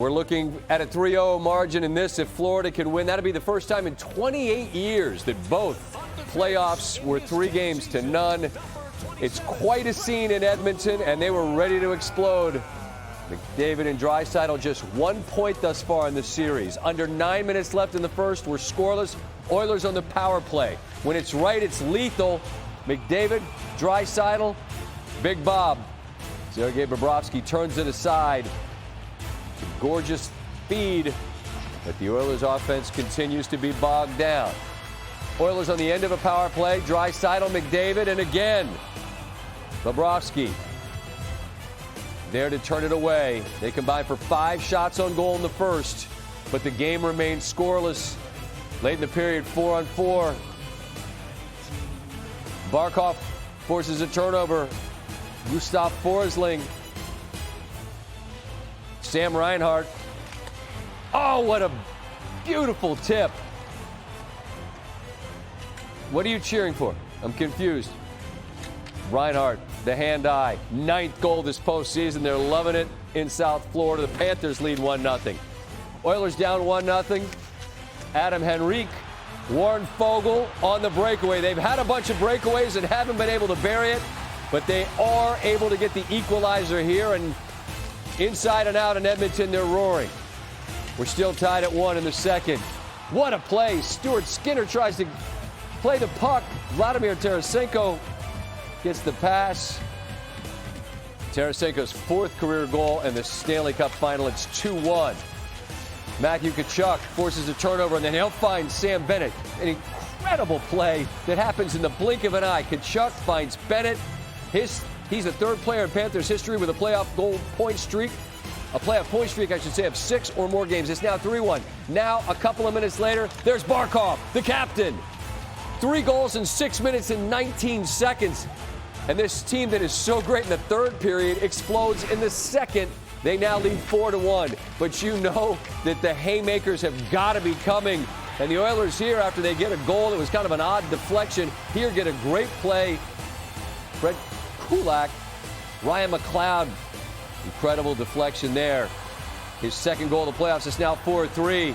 We're looking at a 3-0 margin in this. If Florida can win, that'll be the first time in 28 years that both playoffs were 3 games to none. It's quite a scene in Edmonton, and they were ready to explode. McDavid and Draisaitl just 1 point thus far in the series. Under 9 minutes left in the first, we're scoreless. Oilers on the power play. When it's right, it's lethal. McDavid, Draisaitl, Big Bob. Sergei Bobrovsky turns it aside. Gorgeous feed, but the Oilers offense continues to be bogged down. Oilers on the end of a power play. Draisaitl, McDavid, and again, Bobrovsky there to turn it away. They combine for 5 shots on goal in the first, but the game remains scoreless. Late in the period, 4-on-4. Barkov forces a turnover. Gustav Forsling. Sam Reinhart. Oh, what a beautiful tip. What are you cheering for? I'm confused. Reinhart, the hand-eye. 9th goal this postseason. They're loving it in South Florida. The Panthers lead 1-0. Oilers down 1-0. Adam Henrique, Warren Fogle on the breakaway. They've had a bunch of breakaways and haven't been able to bury it, but they are able to get the equalizer here, and inside and out in Edmonton, they're roaring. We're still tied at 1 in the second. What a play. Stuart Skinner tries to play the puck. Vladimir Tarasenko gets the pass. Tarasenko's 4th career goal in the Stanley Cup Final. It's 2-1. Matthew Tkachuk forces a turnover, and then he'll find Sam Bennett. An incredible play that happens in the blink of an eye. Tkachuk finds Bennett. He's the 3rd player in Panthers history with a playoff point streak, I should say, of 6 or more games. It's now 3-1. Now, a couple of minutes later, there's Barkov, the captain. 3 goals in 6 minutes and 19 seconds. And this team that is so great in the 3rd period explodes in the second. They now lead 4-1. But you know that the haymakers have got to be coming. And the Oilers here, after they get a goal, it was kind of an odd deflection. Here get a great play. Brett Kulak, Ryan McLeod, incredible deflection there. His 2nd goal of the playoffs is now 4-3.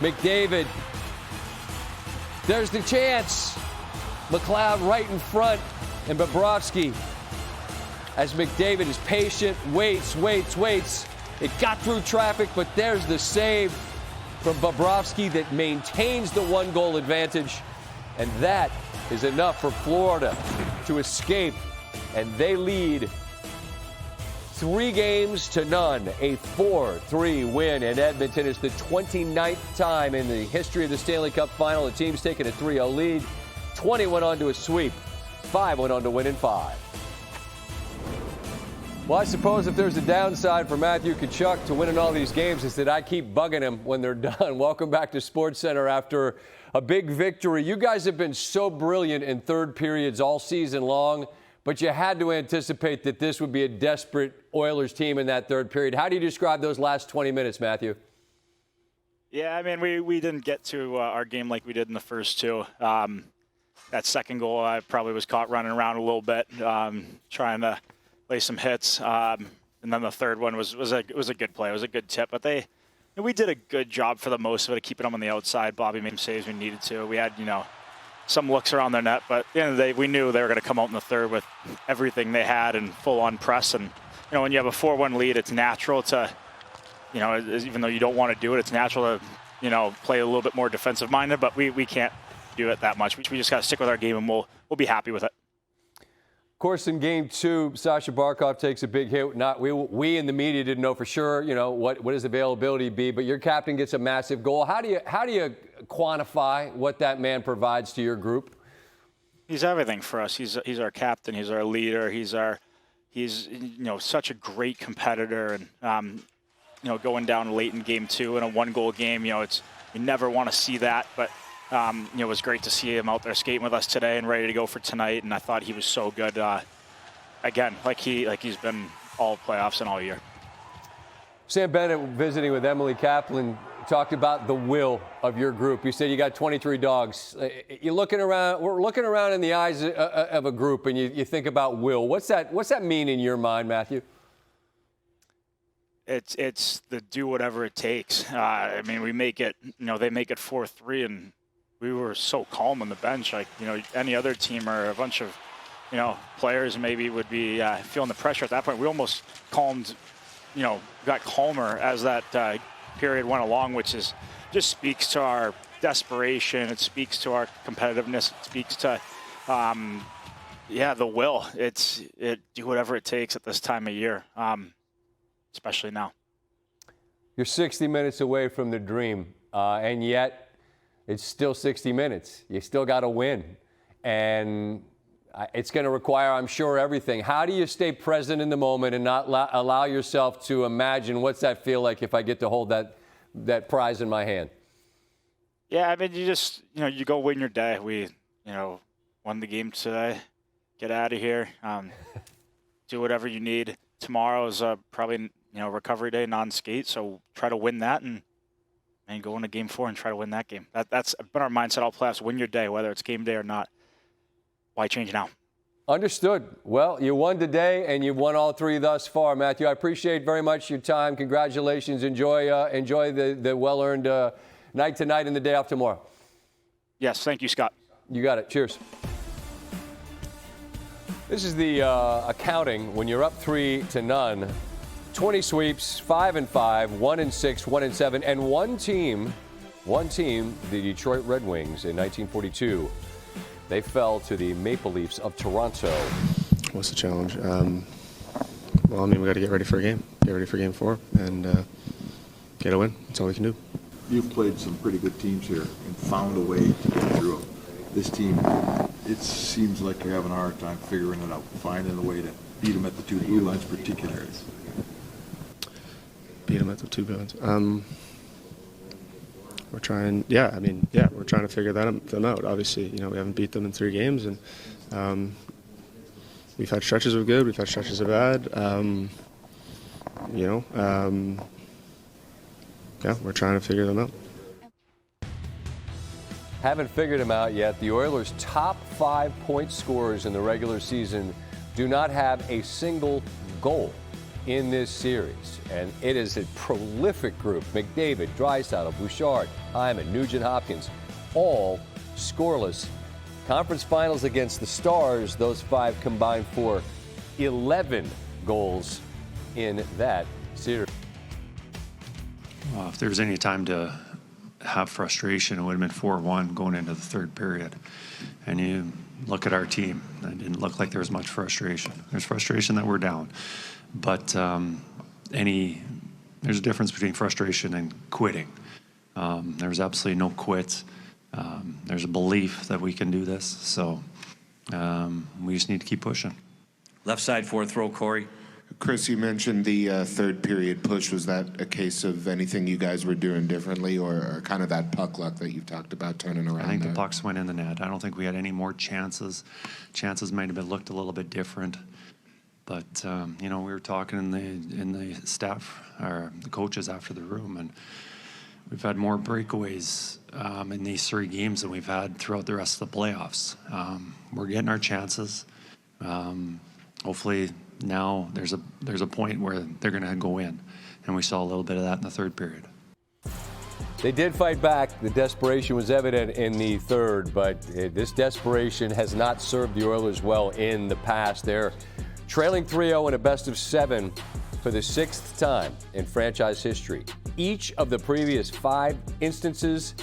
McDavid, there's the chance. McLeod right in front, and Bobrovsky, as McDavid is patient, waits. It got through traffic, but there's the save from Bobrovsky that maintains the 1-goal advantage, and that is enough for Florida to escape. And they lead 3 games to none. A 4-3 win in Edmonton. Is the 29th time in the history of the Stanley Cup Final the team's taken a 3-0 lead. 20 went on to a sweep. 5 went on to win in 5. Well, I suppose if there's a downside for Matthew Tkachuk to winning all these games, is that I keep bugging him when they're done. Welcome back to SportsCenter after a big victory. You guys have been so brilliant in 3rd periods all season long, but you had to anticipate that this would be a desperate Oilers team in that 3rd period. How do you describe those last 20 minutes, Matthew? Yeah, I mean, we didn't get to our game like we did in the first 2. That 2nd goal, I probably was caught running around a little bit, trying to lay some hits. And then the 3rd one was a good play. It was a good tip. But we did a good job for the most of it, keeping them on the outside. Bobby made some saves we needed to. We had, some looks around their net, but at the end of the day, we knew they were going to come out in the 3rd with everything they had and full-on press. And, when you have a 4-1 lead, it's natural to, even though you don't want to do it, it's natural to, play a little bit more defensive-minded, but we can't do it that much. We just got to stick with our game, and we'll be happy with it. Of course, in Game 2, Sasha Barkov takes a big hit. We in the media didn't know for sure, what his availability be, but your captain gets a massive goal. How do you quantify what that man provides to your group? He's everything for us. He's our captain. He's our leader. He's such a great competitor, and going down late in Game 2 in a 1-goal game, you never want to see that, but. It was great to see him out there skating with us today and ready to go for tonight. And I thought he was so good. Again, like he's been all playoffs and all year. Sam Bennett, visiting with Emily Kaplan, talked about the will of your group. You said you got 23 dogs. We're looking around in the eyes of a group, and you think about will. What's that mean in your mind, Matthew? it's the do whatever it takes. I mean, we make it, they make it 4-3, and we were so calm on the bench. Like, any other team or a bunch of, players maybe would be feeling the pressure at that point. We almost calmed, got calmer as that period went along, which just speaks to our desperation. It speaks to our competitiveness. It speaks to, the will. It do whatever it takes at this time of year, especially now. You're 60 minutes away from the dream, and yet it's still 60 minutes. You still got to win, and it's going to require, I'm sure, everything. How do you stay present in the moment and not allow yourself to imagine what's that feel like if I get to hold that prize in my hand? Yeah, I mean, you just, you go win your day. We, won the game today. Get out of here. Do whatever you need. Tomorrow is probably, recovery day, non-skate. So try to win that and go into game 4 and try to win that game. That's been our mindset all playoffs. Win your day, whether it's game day or not. Why change now? Understood. Well, you won today, and you've won all 3 thus far, Matthew. I appreciate very much your time. Congratulations. Enjoy the well-earned night tonight and the day off tomorrow. Yes, thank you, Scott. You got it. Cheers. This is the accounting when you're up 3-0. 20 sweeps, 5-5, 1-6, 1-7, and one team, the Detroit Red Wings in 1942. They fell to the Maple Leafs of Toronto. What's the challenge? We got to get ready for a game. Get ready for game 4 and get a win. That's all we can do. You've played some pretty good teams here and found a way to get through them. This team, it seems like you're having a hard time figuring it out, finding a way to beat them at the 2 blue lines particularly. Beat them at the 2 blue lines. We're trying, we're trying to figure them out. Obviously, we haven't beat them in 3 games, and we've had stretches of good, we've had stretches of bad. We're trying to figure them out. Haven't figured them out yet. The Oilers' top 5 point scorers in the regular season do not have a single goal in this series. And it is a prolific group. McDavid, Draisaitl, Bouchard, Hyman, Nugent-Hopkins, all scoreless. Conference finals against the Stars, those 5 combined for 11 goals in that series. Well, if there was any time to have frustration, it would have been 4-1 going into the 3rd period. And you look at our team, it didn't look like there was much frustration. There's frustration that we're down. But there's a difference between frustration and quitting. There's absolutely no quits. There's a belief that we can do this. So we just need to keep pushing. Left side 4th row, Corey. Kris, you mentioned the 3rd period push. Was that a case of anything you guys were doing differently, or kind of that puck luck that you've talked about turning around? I think there? the pucks went in the net. I don't think we had any more chances. Chances might have looked a little bit different. But, we were talking in the staff, or the coaches after the room, and we've had more breakaways in these 3 games than we've had throughout the rest of the playoffs. We're getting our chances. Hopefully now there's a point where they're going to go in, and we saw a little bit of that in the 3rd period. They did fight back. The desperation was evident in the 3rd, but this desperation has not served the Oilers well in the past. They're trailing 3-0 in a best-of-7 for the 6th time in franchise history. Each of the previous 5 instances,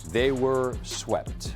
they were swept.